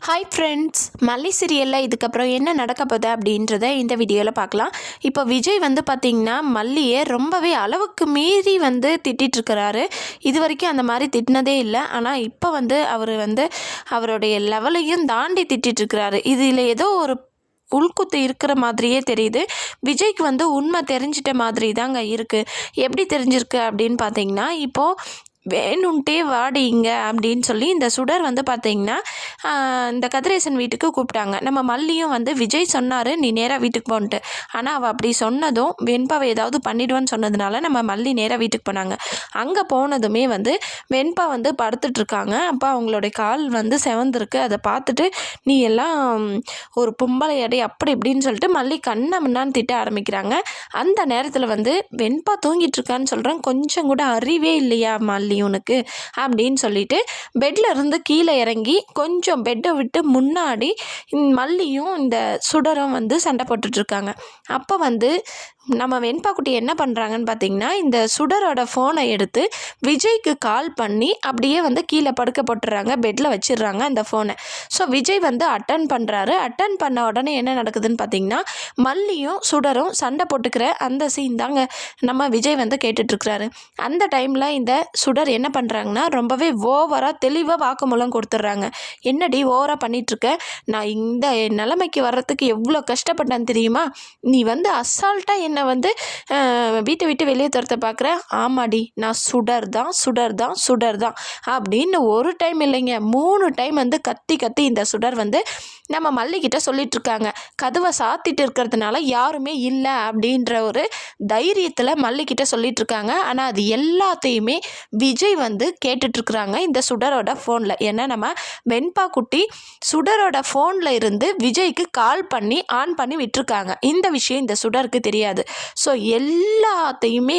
Hi friends, மல்லி சீரியலில் இதுக்கப்புறம் என்ன நடக்க போகுது அப்படின்றத இந்த வீடியோவில் பார்க்கலாம். இப்போ விஜய் பார்த்திங்கன்னா மல்லியை ரொம்பவே அளவுக்கு மீறி திட்டிகிட்ருக்கிறாரு. இது வரைக்கும் அந்த மாதிரி திட்டினதே இல்லை. ஆனால் இப்போ அவர் அவருடைய லெவலையும் தாண்டி திட்டிகிட்ருக்கிறாரு. இதில் ஏதோ ஒரு உள்குத்து இருக்கிற மாதிரியே தெரியுது. விஜய்க்கு உண்மை தெரிஞ்சிட்ட மாதிரி தாங்க இருக்குது. எப்படி தெரிஞ்சிருக்கு அப்படின்னு பார்த்தீங்கன்னா, இப்போது வேணுன்ட்டே வாடிங்க அப்படின்னு சொல்லி இந்த சுடர் பார்த்திங்கன்னா இந்த கதிரேசன் வீட்டுக்கு கூப்பிட்டாங்க. நம்ம மல்லியும் விஜய் சொன்னார் நீ நேராக வீட்டுக்கு போன்ட்டு. ஆனால் அவள் அப்படி சொன்னதும் வெண்பாவை ஏதாவது பண்ணிடுவான்னு சொன்னதுனால நம்ம மல்லி நேராக வீட்டுக்கு போனாங்க. அங்கே போனதுமே வெண்பா படுத்துட்ருக்காங்க. அப்போ அவங்களுடைய கால் செவந்திருக்கு. அதை பார்த்துட்டு நீ எல்லாம் ஒரு பொம்பளை அடி அப்படி இப்படின்னு சொல்லிட்டு மல்லி கண்ணை முன்னான்னு திட்ட ஆரம்பிக்கிறாங்க. அந்த நேரத்தில் வெண்பா தூங்கிட்டு இருக்கான்னு சொல்கிறேன், கொஞ்சம் கூட அறிவே இல்லையா மல்லி உனக்கு அப்படின்னு சொல்லிட்டு பெட்ல இருந்து கீழே இறங்கி கொஞ்சம் பெட்டை விட்டு முன்னாடி மல்லியும் இந்த சுடரும் சண்டை போட்டுட்ருக்காங்க. அப்போ நம்ம வெண்பா குட்டி என்ன பண்ணுறாங்கன்னு பார்த்தீங்கன்னா, இந்த சுடரோட ஃபோனை எடுத்து விஜய்க்கு கால் பண்ணி அப்படியே கீழே படுக்க போட்டுறாங்க, பெட்டில் வச்சிடுறாங்க அந்த ஃபோனை. ஸோ விஜய் அட்டன் பண்ணுறாரு. அட்டன் பண்ண உடனே என்ன நடக்குதுன்னு பார்த்தீங்கன்னா, மல்லியும் சுடரும் சண்டை போட்டுக்கிற அந்த சீன் தாங்க நம்ம விஜய் கேட்டுட்ருக்கிறாரு. அந்த டைமில் இந்த சுடர் என்ன பண்ணுறாங்கன்னா, ரொம்பவே ஓவராக தெளிவாக வாக்குமூலம் கொடுத்துட்றாங்க. என்னடி ஓவராக பண்ணிகிட்ருக்க, நான் இந்த நிலைமைக்கு வர்றதுக்கு எவ்வளோ கஷ்டப்பட்டேன்னு தெரியுமா, நீ அசால்ட்டாக என்னை வீட்டை விட்டு வெளியே துரத்த பார்க்குற, ஆமாடி நான் சுடர் தான் அப்படின்னு ஒரு டைம் இல்லைங்க 3 டைம் கத்தி கத்தி இந்த சுடர் நம்ம மல்லிகிட்ட சொல்லிகிட்ருக்காங்க. கதவை சாத்திட்டு இருக்கிறதுனால யாருமே இல்லை அப்படின்ற ஒரு தைரியத்தில் மல்லிகிட்ட சொல்லிகிட்ருக்காங்க. ஆனால் அது எல்லாத்தையுமே விஜய் கேட்டுட்ருக்குறாங்க இந்த சுடரோட ஃபோனில். ஏன்னா நம்ம வெண்பா குட்டி சுடரோட ஃபோனில் இருந்து விஜய்க்கு கால் பண்ணி ஆன் பண்ணி விட்டுருக்காங்க. இந்த விஷயம் இந்த சுடருக்கு தெரியாது. ஸோ எல்லாத்தையுமே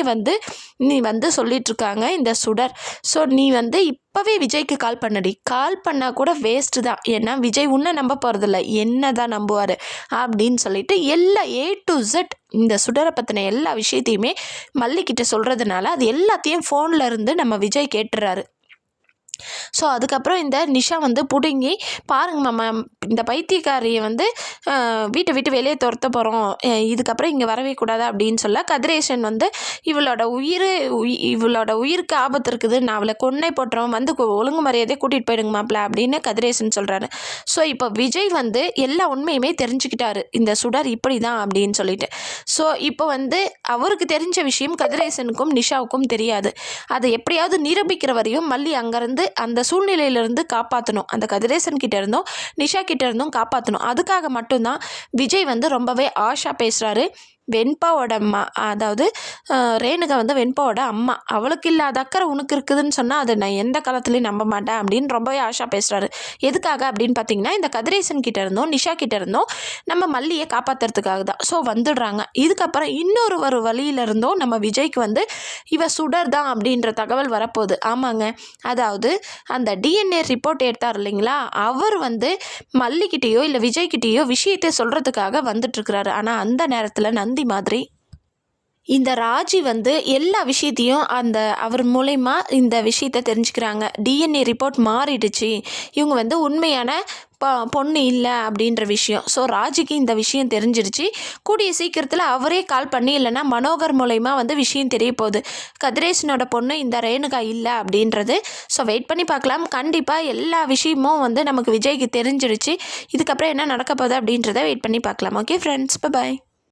நீ சொல்லிகிட்ருக்காங்க இந்த சுடர். ஸோ நீ இப்போவே விஜய்க்கு கால் பண்ணடி, கால் பண்ணால் கூட வேஸ்ட்டு தான், ஏன்னா விஜய் உன்னை நம்ப போகிறதில்ல, என்ன தான் நம்புவார் அப்படின்னு சொல்லிட்டு எல்லா A to Z இந்த சுடரை பற்றின எல்லா விஷயத்தையுமே மல்லிக்கிட்ட சொல்கிறதுனால அது எல்லாத்தையும் ஃபோனில் இருந்து நம்ம விஜய் கேட்டுறாரு. ஸோ அதுக்கப்புறம் இந்த நிஷா பிடுங்கி பாருங்க மாமா, இந்த பைத்தியக்காரியை வீட்டை விட்டு வெளியே துரத்த போகிறோம், இதுக்கப்புறம் இங்கே வரவே கூடாது அப்படின்னு சொல்ல கதிரேசன் இவளோட உயிருக்கு ஆபத்து இருக்குது, நான் அவளை கொன்னே போட்டுறோம், ஒழுங்கு மரியாதையை கூட்டிகிட்டு போயிடுங்க மாப்பிள்ள அப்படின்னு கதிரேசன் சொல்கிறாரு. ஸோ இப்போ விஜய் எல்லா உண்மையுமே தெரிஞ்சுக்கிட்டாரு, இந்த சுடர் இப்படி தான் அப்படின்னு சொல்லிட்டு. ஸோ இப்போ அவருக்கு தெரிஞ்ச விஷயம் கதிரேசனுக்கும் நிஷாவுக்கும் தெரியாது. அதை எப்படியாவது நிரூபிக்கிற வரையும் மல்லி அங்கேருந்து அந்த சூழ்நிலையிலிருந்து காப்பாற்றணும், அந்த கதிரேசன் கிட்ட இருந்தும் நிஷா கிட்ட இருந்தும் காப்பாற்றணும். அதுக்காக மட்டும்தான் விஜய் ரொம்பவே ஆஷா பேசுகிறாரு. வெண்பாவோட அம்மா, அதாவது ரேணுகா வெண்பாவோட அம்மா, அவளுக்கு இல்லாத அக்கறை உனக்கு இருக்குதுன்னு சொன்னால் அதை நான் எந்த காலத்துலையும் நம்ப மாட்டேன் அப்படின்னு ரொம்பவே ஆஷா பேசுகிறாரு. எதுக்காக அப்படின்னு பார்த்தீங்கன்னா, இந்த கதிரேசன் கிட்ட இருந்தோம் நிஷா கிட்ட இருந்தோம் நம்ம மல்லியை காப்பாற்றுறதுக்காக தான். ஸோ வந்துடுறாங்க. இதுக்கப்புறம் இன்னொரு வழியிலிருந்தோம் நம்ம விஜய்க்கு இவ சுடர் தான் அப்படின்ற தகவல் வரப்போகுது. ஆமாங்க, அதாவது அந்த DNA ரிப்போர்ட் எடுத்தார் இல்லைங்களா, அவர் மல்லிக்கிட்டேயோ இல்லை விஜய்கிட்டேயோ விஷயத்தை சொல்கிறதுக்காக வந்துட்டுருக்கிறாரு. ஆனால் அந்த நேரத்தில் நந்தி மாதிரி இந்த ராஜி எல்லா விஷயத்தையும் அவர் மூலயமா இந்த விஷயத்தை தெரிஞ்சுக்கிறாங்க. DNA ரிப்போர்ட் மாறிடுச்சு, இவங்க உண்மையான பொண்ணு இல்லை அப்படின்ற விஷயம். ஸோ ராஜிக்கு இந்த விஷயம் தெரிஞ்சிருச்சு. கூடிய சீக்கிரத்தில் அவரே கால் பண்ணி இல்லைன்னா மனோகர் மூலயமா விஷயம் தெரிய போகுது, கதிரேசனோட பொண்ணு இந்த ரேணுகா இல்லை அப்படின்றது. ஸோ வெயிட் பண்ணி பார்க்கலாம். கண்டிப்பாக எல்லா விஷயமும் நமக்கு விஜய்க்கு தெரிஞ்சிருச்சு. இதுக்கப்புறம் என்ன நடக்க போகுது அப்படின்றத வெயிட் பண்ணி பார்க்கலாம். ஓகே ஃப்ரெண்ட்ஸ், பாய்.